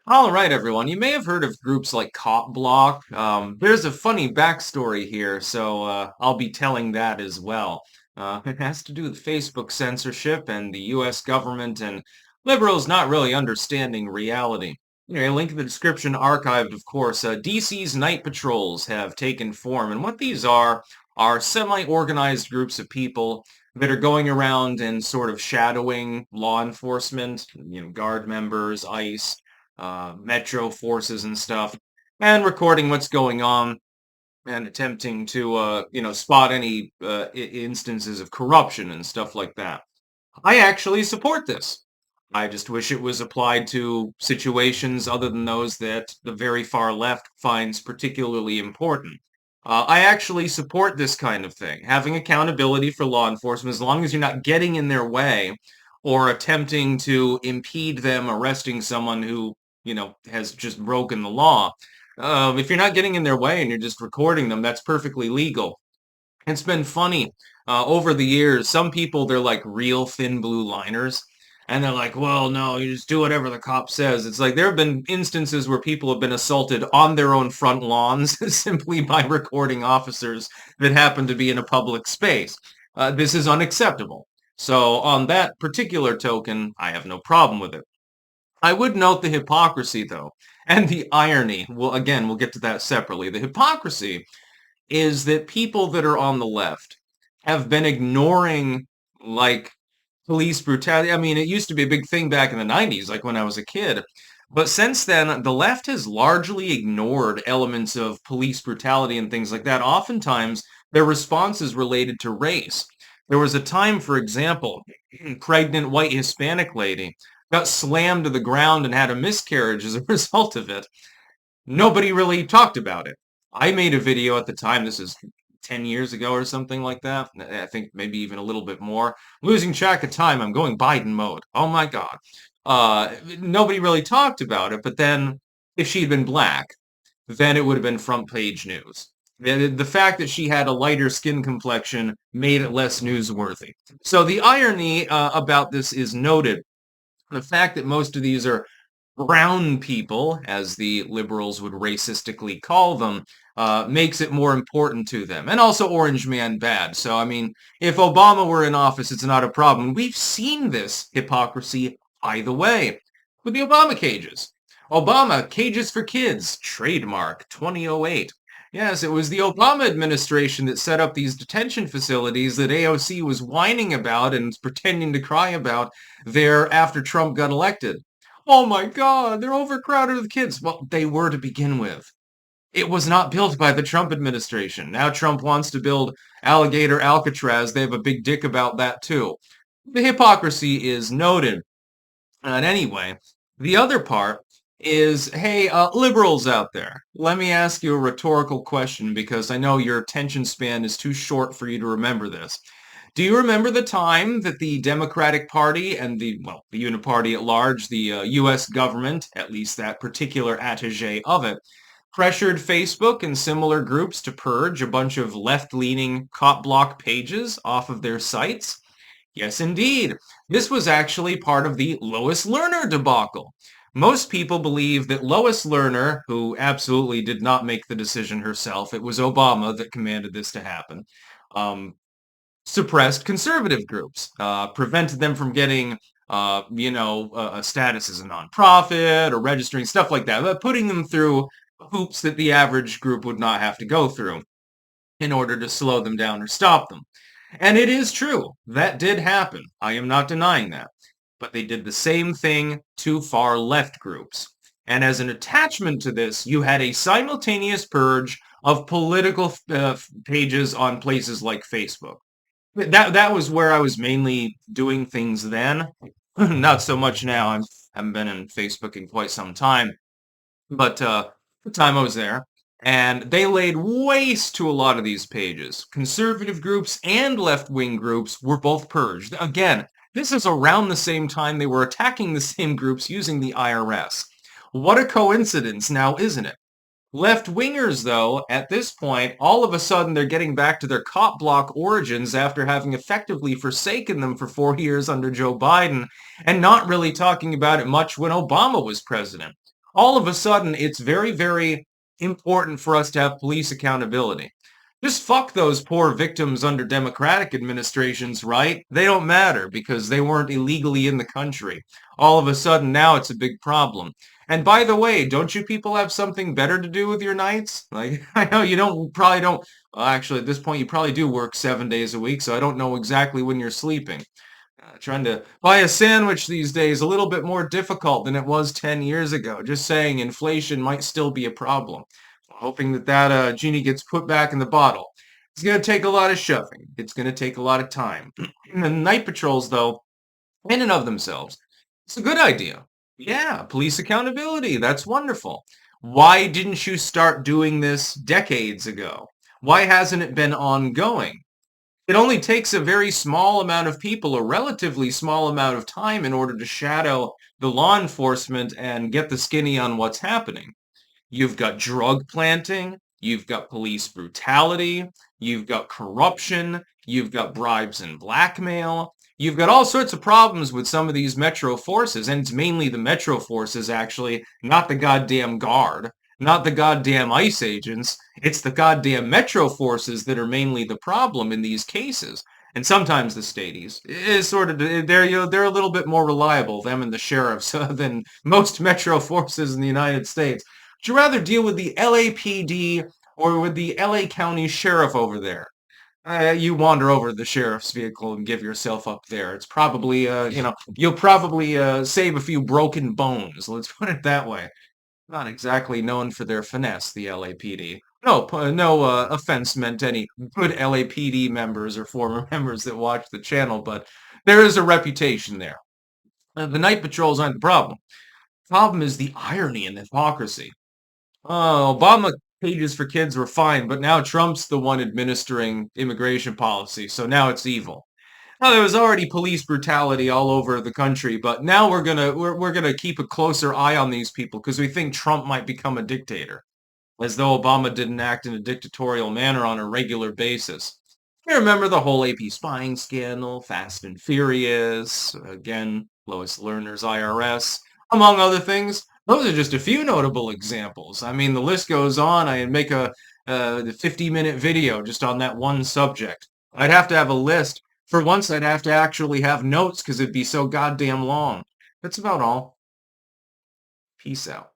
All right, everyone. You may have heard of groups like Cop Block. There's a funny backstory here, so I'll be telling that as well. It has to do with Facebook censorship and the U.S. government and liberals not really understanding reality. A link in the description archived, of course. DC's night patrols have taken form, and what these are semi-organized groups of people that are going around and sort of shadowing law enforcement, guard members, ICE, metro forces and stuff, and recording what's going on and attempting to, spot any instances of corruption and stuff like that. I actually support this. I just wish it was applied to situations other than those that the very far left finds particularly important. I actually support this kind of thing, having accountability for law enforcement as long as you're not getting in their way or attempting to impede them arresting someone who, has just broken the law. If you're not getting in their way and you're just recording them, that's perfectly legal. It's been funny over the years. Some people, they're like real thin blue liners. And they're like, well, no, you just do whatever the cop says. It's like there have been instances where people have been assaulted on their own front lawns simply by recording officers that happen to be in a public space. This is unacceptable. So on that particular token, I have no problem with it. I would note the hypocrisy, though, and the irony. Well, again, we'll get to that separately. The hypocrisy is that people that are on the left have been ignoring like police brutality. I mean, it used to be a big thing back in the 90s, like when I was a kid. But since then, the left has largely ignored elements of police brutality and things like that. Oftentimes, their response is related to race. There was a time, for example, pregnant white Hispanic lady got slammed to the ground and had a miscarriage as a result of it. Nobody really talked about it. I made a video at the time, this is 10 years ago or something like that. I think maybe even a little bit more. Losing track of time, I'm going Biden mode. Oh my God. Nobody really talked about it, but then if she'd been black, then it would have been front page news. The fact that she had a lighter skin complexion made it less newsworthy. So the irony about this is noted. The fact that most of these are brown people, as the liberals would racistically call them, makes it more important to them. And also Orange Man bad. So, I mean, if Obama were in office, it's not a problem. We've seen this hypocrisy either way with the Obama cages. Obama, cages for kids, trademark 2008. Yes, it was the Obama administration that set up these detention facilities that AOC was whining about and pretending to cry about there after Trump got elected. Oh my God, they're overcrowded with kids. Well, they were to begin with. It was not built by the Trump administration. Now Trump wants to build Alligator Alcatraz. They have a big dick about that too. The hypocrisy is noted. And anyway, the other part is, hey, liberals out there, let me ask you a rhetorical question because I know your attention span is too short for you to remember this. Do you remember the time that the Democratic Party and the Uniparty at large, the U.S. government, at least that particular attaché of it, pressured Facebook and similar groups to purge a bunch of left-leaning cop block pages off of their sites? Yes, indeed. This was actually part of the Lois Lerner debacle. Most people believe that Lois Lerner, who absolutely did not make the decision herself, it was Obama that commanded this to happen, um, suppressed conservative groups, prevented them from getting, a status as a nonprofit or registering, stuff like that, but putting them through hoops that the average group would not have to go through in order to slow them down or stop them. And it is true. That did happen. I am not denying that. But they did the same thing to far left groups. And as an attachment to this, you had a simultaneous purge of political pages on places like Facebook. That was where I was mainly doing things then. Not so much now. I haven't been in Facebook in quite some time. But the time I was there, and they laid waste to a lot of these pages. Conservative groups and left-wing groups were both purged. Again, this is around the same time they were attacking the same groups using the IRS. What a coincidence now, isn't it? Left-wingers, though, at this point, all of a sudden they're getting back to their cop block origins after having effectively forsaken them for 4 years under Joe Biden and not really talking about it much when Obama was president. all of a sudden it's very, very important for us to have police accountability. Just fuck those poor victims under Democratic administrations, right? They don't matter because they weren't illegally in the country. All of a sudden now it's a big problem. And by the way, don't you people have something better to do with your nights? Like, I know you probably don't, well, actually at this point you probably do work 7 days a week, so I don't know exactly when you're sleeping. Trying to buy a sandwich these days a little bit more difficult than it was 10 years ago. Just saying inflation might still be a problem. Hoping that genie gets put back in the bottle. It's going to take a lot of shoving. It's going to take a lot of time. The night patrols, though, in and of themselves, it's a good idea. Yeah, police accountability. That's wonderful. Why didn't you start doing this decades ago? Why hasn't it been ongoing? It only takes a very small amount of people, a relatively small amount of time in order to shadow the law enforcement and get the skinny on what's happening. You've got drug planting, you've got police brutality, you've got corruption, you've got bribes and blackmail. You've got all sorts of problems with some of these metro forces, and it's mainly the metro forces, actually, not the goddamn guard, not the goddamn ICE agents. It's the goddamn metro forces that are mainly the problem in these cases. And sometimes the stadies is sort of they're a little bit more reliable, them and the sheriffs, than most metro forces in the United States. Would you rather deal with the LAPD or with the LA County Sheriff over there? You wander over to the sheriff's vehicle and give yourself up there. It's probably, you'll probably save a few broken bones. Let's put it that way. Not exactly known for their finesse, the LAPD. No offense meant to any good LAPD members or former members that watch the channel, but there is a reputation there. The night patrols aren't the problem. The problem is the irony and hypocrisy. Oh, Obama pages for kids were fine, but now Trump's the one administering immigration policy, so now it's evil. Now, there was already police brutality all over the country, but now we're gonna keep a closer eye on these people because we think Trump might become a dictator, as though Obama didn't act in a dictatorial manner on a regular basis. You remember the whole AP spying scandal, Fast and Furious, again, Lois Lerner's IRS, among other things. Those are just a few notable examples. I mean, the list goes on. I make a 50-minute video just on that one subject. I'd have to have a list. For once, I'd have to actually have notes because it'd be so goddamn long. That's about all. Peace out.